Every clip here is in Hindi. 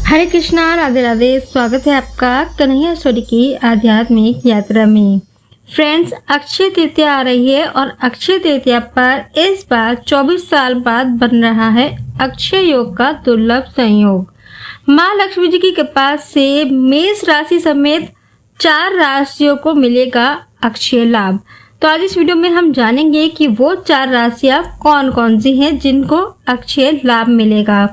हरे कृष्णा, राधे राधे। स्वागत है आपका कन्हैया स्टोरी की आध्यात्मिक यात्रा में। फ्रेंड्स, अक्षय तृतीया आ रही है और अक्षय तृतीया पर इस बार 24 साल बाद बन रहा है अक्षय योग का दुर्लभ संयोग। माँ लक्ष्मी जी की कृपा से मेष राशि समेत 4 राशियों को मिलेगा अक्षय लाभ। तो आज इस वीडियो में हम जानेंगे कि वो 4 राशियां कौन कौन सी हैं जिनको अक्षय लाभ मिलेगा।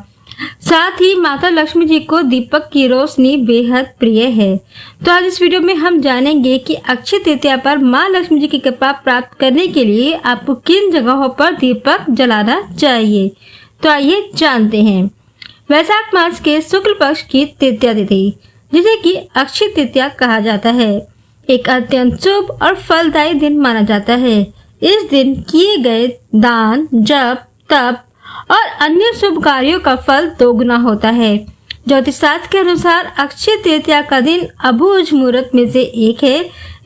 साथ ही माता लक्ष्मी जी को दीपक की रोशनी बेहद प्रिय है। तो आज इस वीडियो में हम जानेंगे कि अक्षय तृतीया पर माँ लक्ष्मी जी की कृपा प्राप्त करने के लिए आपको किन जगहों पर दीपक जलाना चाहिए। तो आइए जानते हैं। वैशाख मास के शुक्ल पक्ष की तृतीया तिथि, जिसे कि अक्षय तृतीया कहा जाता है, एक अत्यंत शुभ और फलदायी दिन माना जाता है। इस दिन किए गए दान, जप, तप और अन्य शुभ कार्यों का फल दोगुना होता है। ज्योतिष शास्त्र के अनुसार अक्षय तृतीया का दिन अबूझ मुहूर्त में से एक है।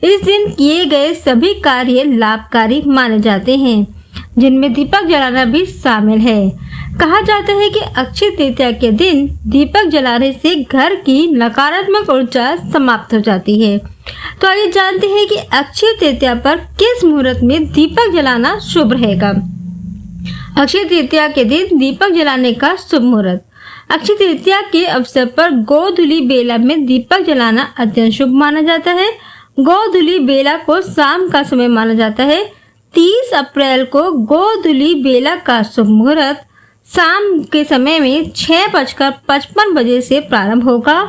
इस दिन किए गए सभी कार्य लाभकारी माने जाते हैं, जिनमें दीपक जलाना भी शामिल है। कहा जाता है कि अक्षय तृतीया के दिन दीपक जलाने से घर की नकारात्मक ऊर्जा समाप्त हो जाती है। तो आइए जानते हैं कि अक्षय तृतीया पर किस मुहूर्त में दीपक जलाना शुभ रहेगा। अक्षय तृतीया के दिन दीपक जलाने का शुभ मुहूर्त। अक्षय तृतीया के अवसर पर गोधूली बेला में दीपक जलाना अत्यंत शुभ माना जाता है। गोधूली बेला को शाम का समय माना जाता है। 30 अप्रैल को गोधूली बेला का शुभ मुहूर्त शाम के समय में 6:55 बजे से प्रारंभ होगा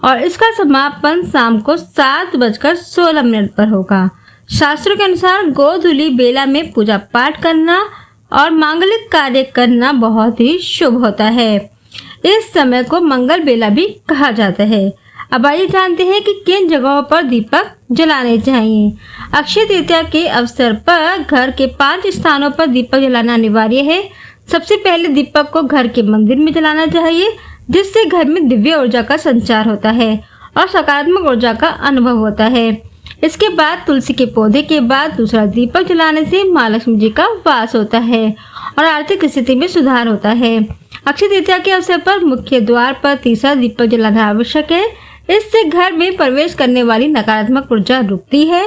और इसका समापन शाम को 7:16 पर होगा। शास्त्रों के अनुसार गोधूली बेला में पूजा पाठ करना और मांगलिक कार्य करना बहुत ही शुभ होता है। इस समय को मंगल बेला भी कहा जाता है। अब आइए जानते हैं कि किन जगहों पर दीपक जलाने चाहिए। अक्षय तृतीया के अवसर पर घर के 5 स्थानों पर दीपक जलाना अनिवार्य है। सबसे पहले दीपक को घर के मंदिर में जलाना चाहिए, जिससे घर में दिव्य ऊर्जा का संचार होता है और सकारात्मक ऊर्जा का अनुभव होता है। इसके बाद तुलसी के पौधे के बाद दूसरा दीपक जलाने से माँ लक्ष्मी जी का वास होता है और आर्थिक स्थिति में सुधार होता है। अक्षय तृतीया के अवसर पर मुख्य द्वार पर तीसरा दीपक जलाना आवश्यक है। इससे घर में प्रवेश करने वाली नकारात्मक ऊर्जा रुकती है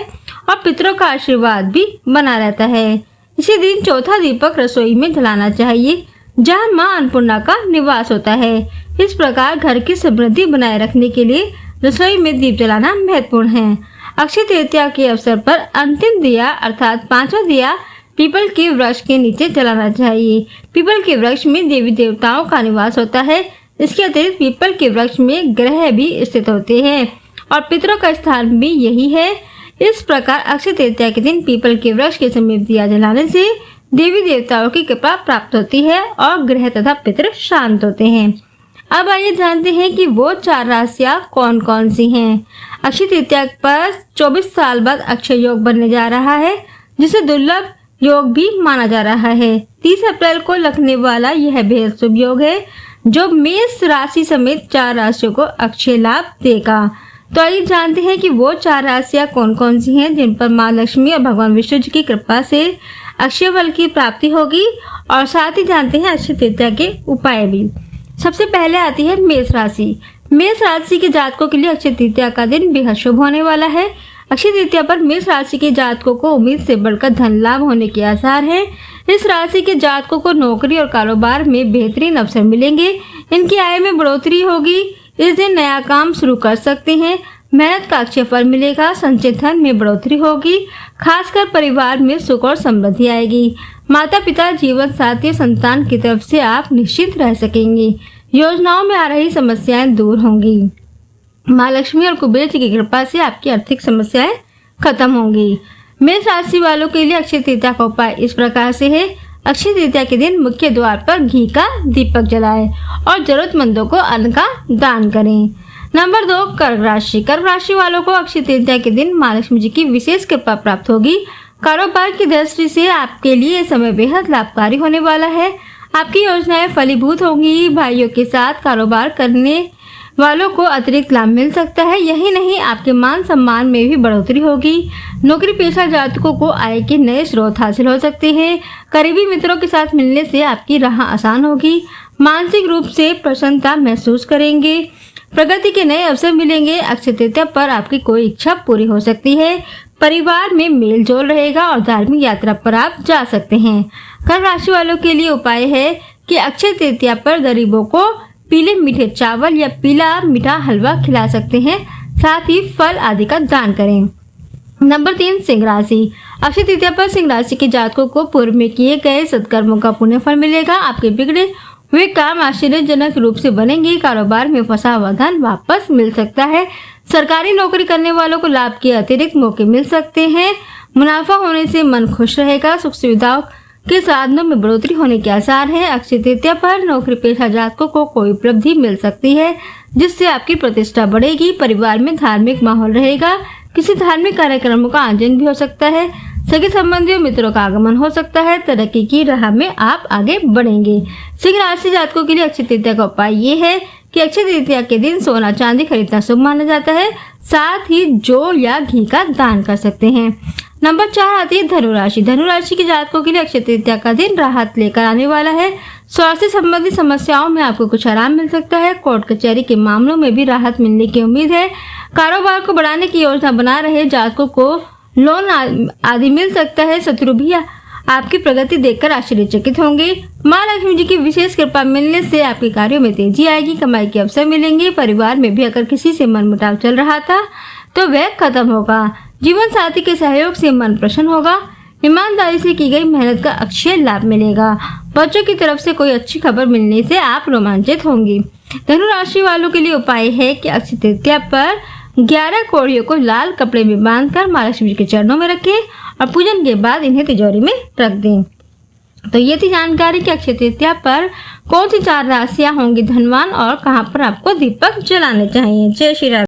और पितरों का आशीर्वाद भी बना रहता है। इसी दिन चौथा दीपक रसोई में जलाना चाहिए, जहाँ माँ अन्नपूर्णा का निवास होता है। इस प्रकार घर की समृद्धि बनाए रखने के लिए रसोई में दीप जलाना महत्वपूर्ण है। अक्षय तृतीया के अवसर पर अंतिम दिया अर्थात 5वां दिया पीपल के वृक्ष के नीचे जलाना चाहिए। पीपल के वृक्ष में देवी देवताओं का निवास होता है। इसके अतिरिक्त पीपल के वृक्ष में ग्रह भी स्थित होते हैं और पितरों का स्थान भी यही है। इस प्रकार अक्षय तृतीया के दिन पीपल के वृक्ष के समीप दिया जलाने से देवी देवताओं की कृपा प्राप्त होती है और ग्रह तथा पितर शांत होते हैं। अब आइए जानते हैं कि वो 4 राशियां कौन कौन सी हैं। अक्षय तृतीया पर 24 साल बाद अक्षय योग बनने जा रहा है, जिसे दुर्लभ योग भी माना जा रहा है। 30 अप्रैल को लगने वाला यह बेहद शुभ योग है, जो मेष राशि समेत 4 राशियों को अक्षय लाभ देगा। तो आइए जानते हैं कि वो 4 राशियां कौन कौन सी हैं जिन पर माँ लक्ष्मी और भगवान विष्णु जी की कृपा से अक्षय बल की प्राप्ति होगी, और साथ ही जानते हैं अक्षय तृतीया के उपाय भी। सबसे पहले आती है मेष राशि। मेष राशि के जातकों के लिए अक्षय तृतीया का दिन बेहद शुभ होने वाला है। अक्षय तृतीया पर मेष राशि के जातकों को उम्मीद से बढ़कर धन लाभ होने के आसार हैं। इस राशि के जातकों को नौकरी और कारोबार में बेहतरीन अवसर मिलेंगे। इनकी आय में बढ़ोतरी होगी। इस दिन नया काम शुरू कर सकते हैं। मेहनत का अक्षय फल मिलेगा। संचित धन में बढ़ोतरी होगी। खासकर परिवार में सुख और समृद्धि आएगी। माता पिता, जीवन साथी, संतान की तरफ से आप निश्चित रह सकेंगे। योजनाओं में आ रही समस्याएं दूर होंगी। माँ लक्ष्मी और कुबेर जी की कृपा से आपकी आर्थिक समस्याएं खत्म होंगी। मेष राशि वालों के लिए अक्षय तृतीया का उपाय इस प्रकार से है। अक्षय तृतीया के दिन मुख्य द्वार पर घी का दीपक जलाएं और जरूरतमंदों को अन्न का दान करें। नंबर 2, कर्क राशि। कर्क राशि वालों को अक्षय तृतीया के दिन माँ लक्ष्मी जी की विशेष कृपा प्राप्त होगी। कारोबार की दृष्टि से आपके लिए समय बेहद लाभकारी होने वाला है। आपकी योजनाएं फलीभूत होंगी। भाइयों के साथ कारोबार करने वालों को अतिरिक्त लाभ मिल सकता है। यही नहीं, आपके मान सम्मान में भी बढ़ोतरी होगी। नौकरी पेशा जातकों को आय के नए स्रोत हासिल हो सकते हैं। करीबी मित्रों के साथ मिलने से आपकी राह आसान होगी। मानसिक रूप से प्रसन्नता महसूस करेंगे। प्रगति के नए अवसर मिलेंगे। अक्षय तृतीया पर आपकी कोई इच्छा पूरी हो सकती है। परिवार में मेल जोल रहेगा और धार्मिक यात्रा पर आप जा सकते हैं। कर्क राशि वालों के लिए उपाय है कि अक्षय तृतीया पर गरीबों को पीले मीठे चावल या पीला मीठा हलवा खिला सकते हैं। साथ ही फल आदि का दान करें। नंबर 3, सिंह राशि। अक्षय तृतीया पर सिंह राशि के जातकों को पूर्व में किए गए सत्कर्मों का पुण्य फल मिलेगा। आपके बिगड़े हुए काम आश्चर्यजनक रूप से बनेंगे। कारोबार में फंसा हुआ धन वापस मिल सकता है। सरकारी नौकरी करने वालों को लाभ के अतिरिक्त मौके मिल सकते हैं। मुनाफा होने से मन खुश रहेगा। सुख सुविधाओं के साधनों में बढ़ोतरी होने के आसार हैं। अक्षय तृतीया पर नौकरी पेशा जातकों को कोई उपलब्धि मिल सकती है जिससे आपकी प्रतिष्ठा बढ़ेगी। परिवार में धार्मिक माहौल रहेगा। किसी धार्मिक कार्यक्रमों का आयोजन भी हो सकता है। सगे संबंधियों मित्रों का आगमन हो सकता है। तरक्की की राह में आप आगे बढ़ेंगे। सिंह राशि जातकों के लिए अक्षय तृतीया का उपाय ये है कि अक्षय तृतीया के दिन सोना चांदी खरीदना शुभ माना जाता है। साथ ही जौ या घी का दान कर सकते हैं। नंबर 4 आती है धनु राशि। धनु राशि के जातकों के लिए अक्षय तृतीया का दिन राहत लेकर आने वाला है। स्वास्थ्य संबंधी समस्याओं में आपको कुछ आराम मिल सकता है। कोर्ट कचहरी के मामलों में भी राहत मिलने की उम्मीद है। कारोबार को बढ़ाने की योजना बना रहे जातकों को लोन आदि मिल सकता है। शत्रु भी आपकी प्रगति देखकर आश्चर्यचकित होंगे। माँ लक्ष्मी जी की विशेष कृपा मिलने से आपके कार्यों में तेजी आएगी। कमाई के अवसर मिलेंगे। परिवार में भी अगर किसी से मनमुटाव चल रहा था तो वह खत्म होगा। जीवन साथी के सहयोग से मन प्रसन्न होगा। ईमानदारी से की गई मेहनत का अक्षय लाभ मिलेगा। बच्चों की तरफ से कोई अच्छी खबर मिलने से आप रोमांचित होंगे। धनु राशि वालों के लिए उपाय है कि अक्षय तृतीया पर 11 कौड़ियों को लाल कपड़े में बांधकर माँ लक्ष्मी जी के चरणों में रखें और पूजन के बाद इन्हें तिजोरी में रख दें। तो ये थी जानकारी कि अक्षय तृतीया पर कौन सी 4 राशियां होंगी धनवान और कहां पर आपको दीपक जलाने चाहिए। जय श्री राम।